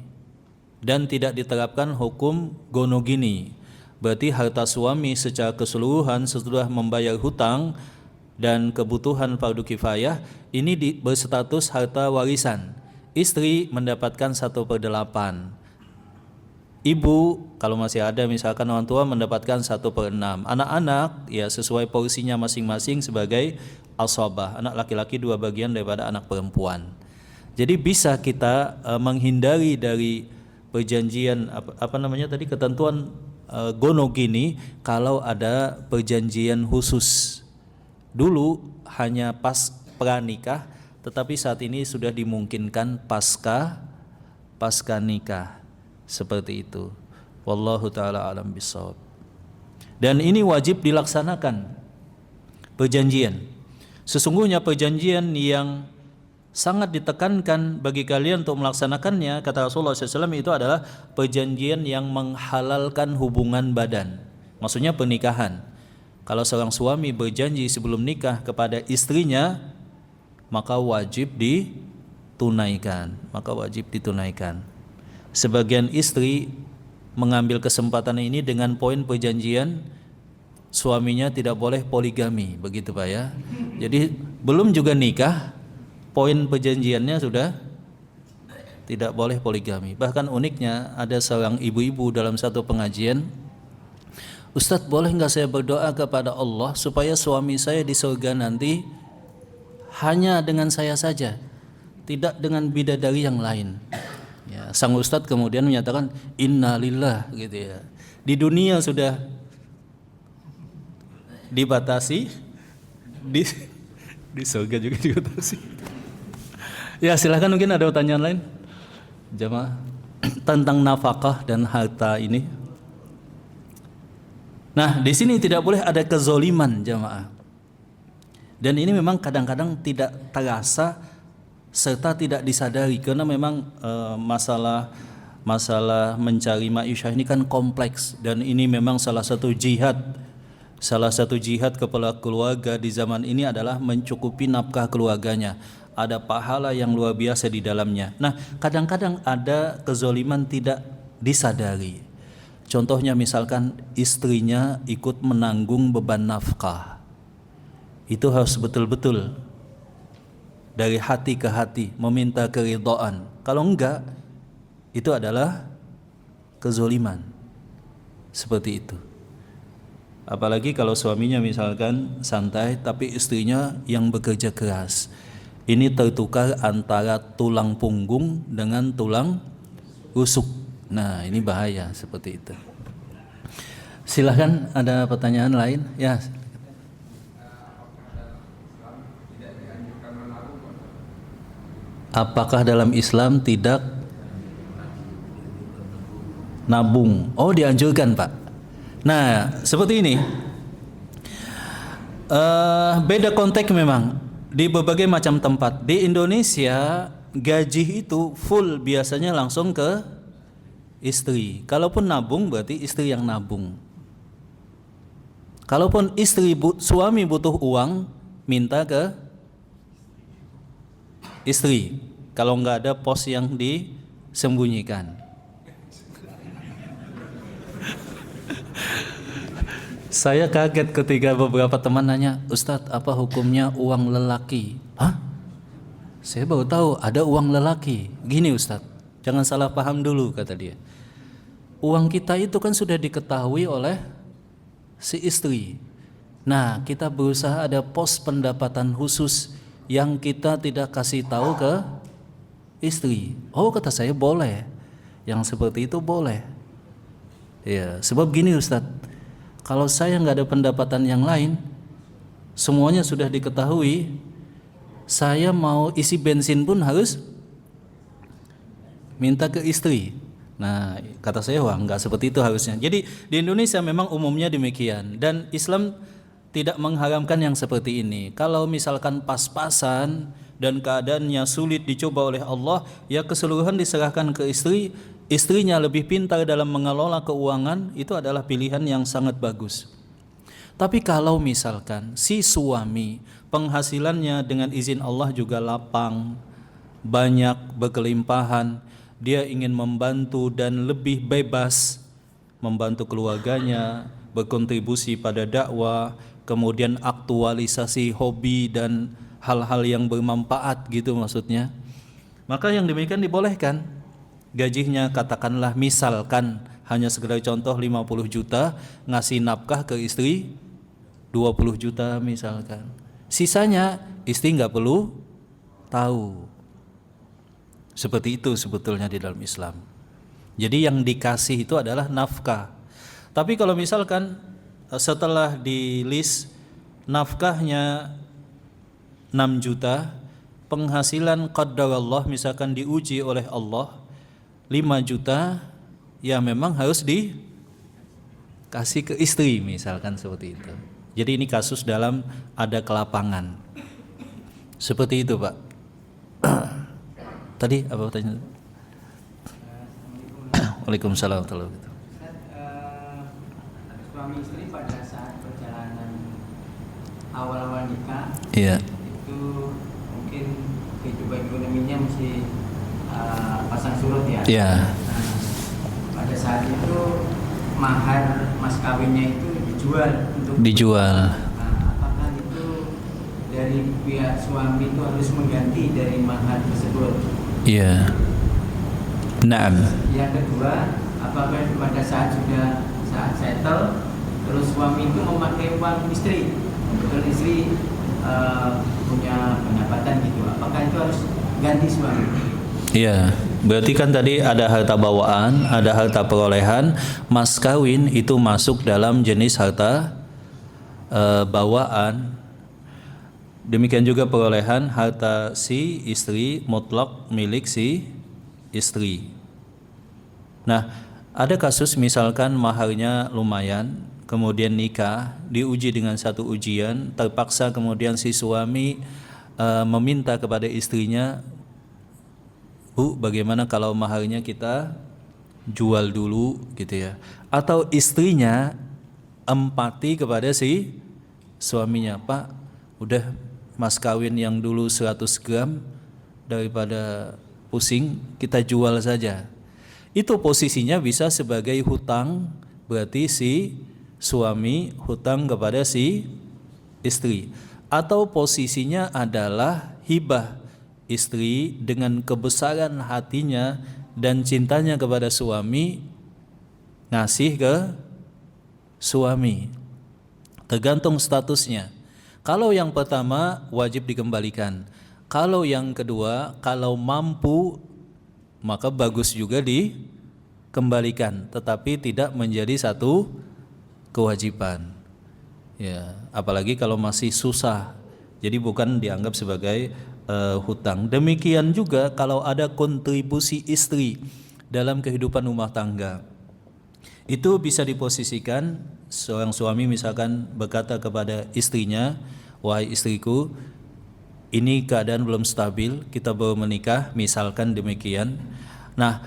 dan tidak diterapkan hukum gonogini. Berarti harta suami secara keseluruhan setelah membayar hutang dan kebutuhan fardu kifayah ini berstatus harta warisan. Istri mendapatkan 1/8. Ibu kalau masih ada misalkan orang tua mendapatkan 1/6. Anak-anak ya sesuai porsinya masing-masing sebagai asabah. Anak laki-laki 2 bagian daripada anak perempuan. Jadi bisa kita menghindari dari perjanjian ketentuan gonogini kalau ada perjanjian khusus. Dulu hanya pas pranikah, tetapi saat ini sudah dimungkinkan pasca nikah. Seperti itu. Wallahu taala alam bisawab. Dan ini wajib dilaksanakan perjanjian. Sesungguhnya perjanjian yang sangat ditekankan bagi kalian untuk melaksanakannya, kata Rasulullah SAW, itu adalah perjanjian yang menghalalkan hubungan badan. Maksudnya pernikahan. Kalau seorang suami berjanji sebelum nikah kepada istrinya, maka wajib ditunaikan. Sebagian istri mengambil kesempatan ini dengan poin perjanjian suaminya tidak boleh poligami, begitu Pak ya. Jadi belum juga nikah, poin perjanjiannya sudah tidak boleh poligami. Bahkan uniknya ada seorang ibu-ibu dalam satu pengajian, Ustadz, boleh nggak saya berdoa kepada Allah supaya suami saya di surga nanti hanya dengan saya saja, tidak dengan bidadari yang lain. Ya, sang Ustadz kemudian menyatakan innalillah gitu ya. Di dunia sudah dibatasi, di surga juga dibatasi. Ya silahkan, mungkin ada pertanyaan lain jemaah tentang nafkah dan harta ini. Nah, di sini tidak boleh ada kezoliman jemaah. Dan ini memang kadang-kadang tidak terasa serta tidak disadari karena memang masalah mencari ma'isyah ini kan kompleks, dan ini memang salah satu jihad kepala keluarga di zaman ini adalah mencukupi nafkah keluarganya. Ada pahala yang luar biasa di dalamnya. Nah, kadang-kadang ada kezoliman tidak disadari. Contohnya misalkan istrinya ikut menanggung beban nafkah. Itu harus betul-betul dari hati ke hati meminta keridhaan. Kalau enggak, itu adalah kezoliman. Seperti itu. Apalagi kalau suaminya misalkan santai tapi istrinya yang bekerja keras. Ini tertukar antara tulang punggung dengan tulang rusuk. Nah, ini bahaya seperti itu. Silahkan, ada pertanyaan lain? Ya. Apakah dalam Islam tidak nabung? Oh, dianjurkan, Pak. Nah, seperti ini. Beda konteks memang di berbagai macam tempat. Di Indonesia gaji itu full biasanya langsung ke istri. Kalaupun nabung berarti istri yang nabung. Kalaupun suami butuh uang, minta ke istri. Kalau nggak ada pos yang disembunyikan. Saya kaget ketika beberapa teman nanya, Ustadz, apa hukumnya uang lelaki? Hah? Saya baru tahu ada uang lelaki. Gini Ustadz, jangan salah paham dulu, kata dia. Uang kita itu kan sudah diketahui oleh si istri. Nah, kita berusaha ada pos pendapatan khusus yang kita tidak kasih tahu ke istri. Oh, kata saya boleh. Yang seperti itu boleh. Ya, sebab gini Ustadz, kalau saya nggak ada pendapatan yang lain, semuanya sudah diketahui, saya mau isi bensin pun harus minta ke istri. Nah, kata saya, wah nggak seperti itu harusnya. Jadi di Indonesia memang umumnya demikian, dan Islam tidak mengharamkan yang seperti ini. Kalau misalkan pas-pasan dan keadaannya sulit dicoba oleh Allah, ya keseluruhan diserahkan ke istri. Istrinya lebih pintar dalam mengelola keuangan, itu adalah pilihan yang sangat bagus. Tapi kalau misalkan si suami penghasilannya dengan izin Allah juga lapang, banyak, berkelimpahan, dia ingin membantu dan lebih bebas membantu keluarganya, berkontribusi pada dakwah, kemudian aktualisasi hobi dan hal-hal yang bermanfaat gitu maksudnya, maka yang demikian dibolehkan. Gajinya katakanlah misalkan hanya sekedar contoh 50 juta, ngasih nafkah ke istri 20 juta misalkan. Sisanya istri nggak perlu tahu. Seperti itu sebetulnya di dalam Islam. Jadi yang dikasih itu adalah nafkah. Tapi kalau misalkan setelah di list nafkahnya 6 juta, penghasilan qadarullah misalkan diuji oleh Allah 5 juta, ya memang harus dikasih ke istri misalkan seperti itu. Jadi ini kasus dalam ada kelapangan. Seperti itu Pak. Tadi apa pertanyaan? Waalaikumsalam warahmatullahi wabarakatuh. Suami istri pada saat perjalanan awal-awal nikah, Iya. itu mungkin kehidupan ekonominya masih pasang surut ya. Iya. Nah, pada saat itu mahar mas kawinnya itu dijual. Nah, apakah itu dari pihak suami itu harus mengganti dari mahar tersebut? Iya. Naam. Yang kedua, apakah pada saat settle, terus suami itu memakai uang istri, terus istri punya pendapatan gitu, apakah itu harus ganti suami? Iya, berarti kan tadi ada harta bawaan, ada harta perolehan, mas kawin itu masuk dalam jenis harta bawaan. Demikian juga perolehan harta si istri mutlak milik si istri. Nah, ada kasus misalkan maharnya lumayan, kemudian nikah, diuji dengan satu ujian, terpaksa kemudian si suami meminta kepada istrinya, Bu, bagaimana kalau maharnya kita jual dulu gitu ya. Atau istrinya empati kepada si suaminya, Pak, udah mas kawin yang dulu 100 gram, daripada pusing kita jual saja. Itu posisinya bisa sebagai hutang, berarti si suami hutang kepada si istri. Atau posisinya adalah hibah, istri dengan kebesaran hatinya dan cintanya kepada suami ngasih ke suami. Tergantung statusnya. Kalau yang pertama wajib dikembalikan. Kalau yang kedua, kalau mampu maka bagus juga dikembalikan, tetapi tidak menjadi satu kewajiban. Ya, apalagi kalau masih susah. Jadi bukan dianggap sebagai hutang. Demikian juga kalau ada kontribusi istri dalam kehidupan rumah tangga. Itu bisa diposisikan seorang suami misalkan berkata kepada istrinya, "Wahai istriku, ini keadaan belum stabil, kita baru menikah," misalkan demikian. Nah,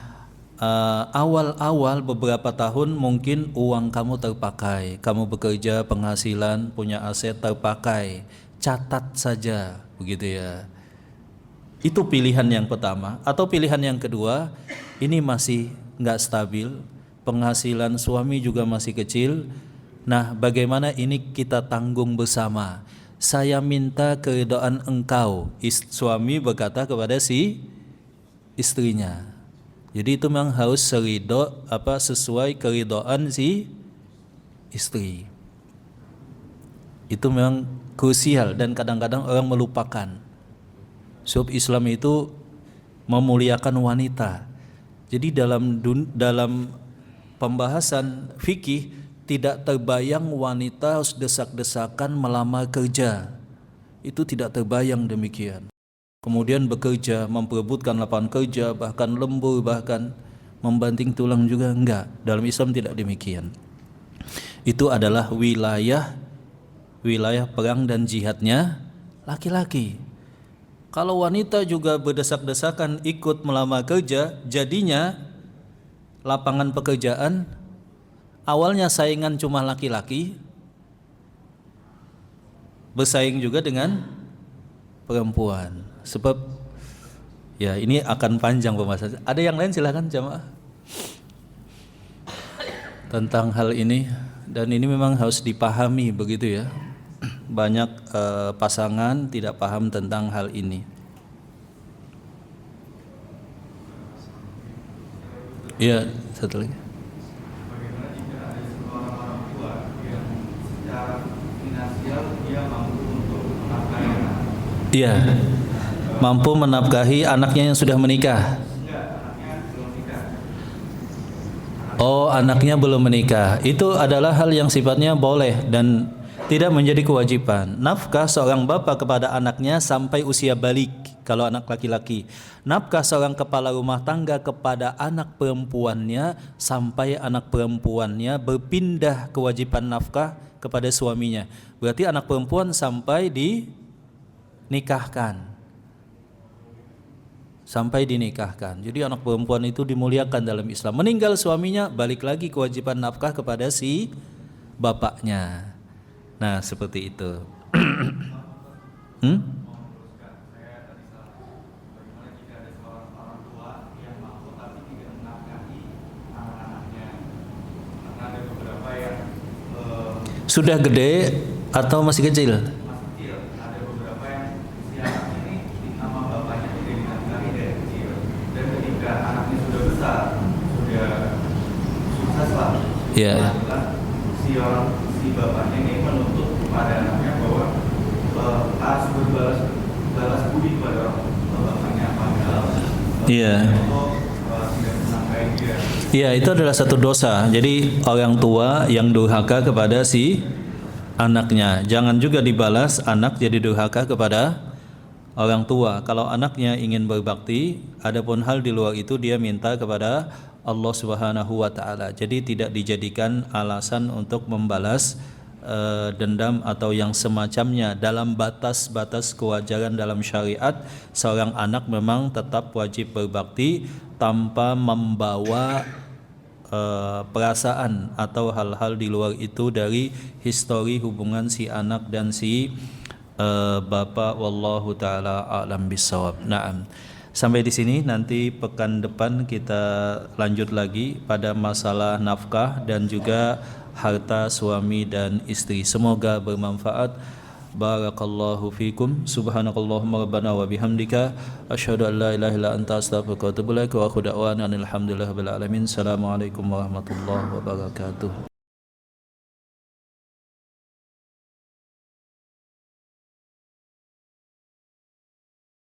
awal-awal beberapa tahun mungkin uang kamu terpakai, kamu bekerja, penghasilan, punya aset terpakai, catat saja, begitu ya. Itu pilihan yang pertama. Atau pilihan yang kedua, ini masih nggak stabil, penghasilan suami juga masih kecil. Nah, bagaimana ini kita tanggung bersama? Saya minta keridhaan engkau. Suami berkata kepada si istrinya. Jadi itu memang harus sesuai keridhaan si istri. Itu memang krusial dan kadang-kadang orang melupakan. Sebab Islam itu memuliakan wanita. Jadi dalam pembahasan fikih tidak terbayang wanita harus desak-desakan melamar kerja. Itu tidak terbayang demikian. Kemudian bekerja, memperebutkan lapangan kerja, bahkan lembur, bahkan membanting tulang juga enggak. Dalam Islam tidak demikian. Itu adalah wilayah perang dan jihadnya laki-laki. Kalau wanita juga berdesak-desakan ikut melamar kerja, jadinya lapangan pekerjaan awalnya saingan cuma laki-laki, bersaing juga dengan perempuan. Sebab ya ini akan panjang pembahasan. Ada yang lain silakan jamaah tentang hal ini, dan ini memang harus dipahami begitu ya. Banyak pasangan tidak paham tentang hal ini. Iya, satu lagi. Bagaimana jika ada seorang orang tua yang secara finansial dia mampu untuk menafkahi anak? Iya, mampu menafkahi anaknya yang sudah menikah. Enggak, anaknya belum nikah. Oh, anaknya belum menikah. Itu adalah hal yang sifatnya boleh dan tidak menjadi kewajiban. Nafkah seorang bapak kepada anaknya sampai usia balik kalau anak laki-laki. Nafkah seorang kepala rumah tangga kepada anak perempuannya sampai anak perempuannya berpindah kewajiban nafkah kepada suaminya. Berarti anak perempuan sampai dinikahkan. Sampai dinikahkan. Jadi anak perempuan itu dimuliakan dalam Islam. Meninggal suaminya, balik lagi kewajiban nafkah kepada si bapaknya. Nah, seperti itu. Sudah gede atau masih kecil? Masih kecil. Ada beberapa yang si anak ini nama bapaknya tidak dinafkahi dari kecil. Dan ketika anaknya sudah besar, sudah sukses lah. Iya. Si bapaknya ini menuntut kepada anaknya bahwa harus balas budi kepada bapaknya, padahal Iya. tidak menafkahi dia. Iya, itu adalah satu dosa. Jadi orang tua yang durhaka kepada si anaknya. Jangan juga dibalas anak jadi durhaka kepada orang tua. Kalau anaknya ingin berbakti, adapun hal di luar itu dia minta kepada Allah Subhanahu wa taala. Jadi tidak dijadikan alasan untuk membalas dendam atau yang semacamnya. Dalam batas-batas kewajaran dalam syariat, seorang anak memang tetap wajib berbakti tanpa membawa perasaan atau hal-hal di luar itu dari histori hubungan si anak dan si bapak. Wallahu taala a'lam bissawab. Naam. Sampai di sini, nanti pekan depan kita lanjut lagi pada masalah nafkah dan juga harta suami dan istri. Semoga bermanfaat. Barakallahu fikum. Subhanakallahumma rabbana wa bihamdika asyhadu an la ilaha illa anta astaghfiruka wa atubu ilaik wa akhu da'wana alhamdulillahi rabbil alamin. Assalamualaikum warahmatullahi wabarakatuh.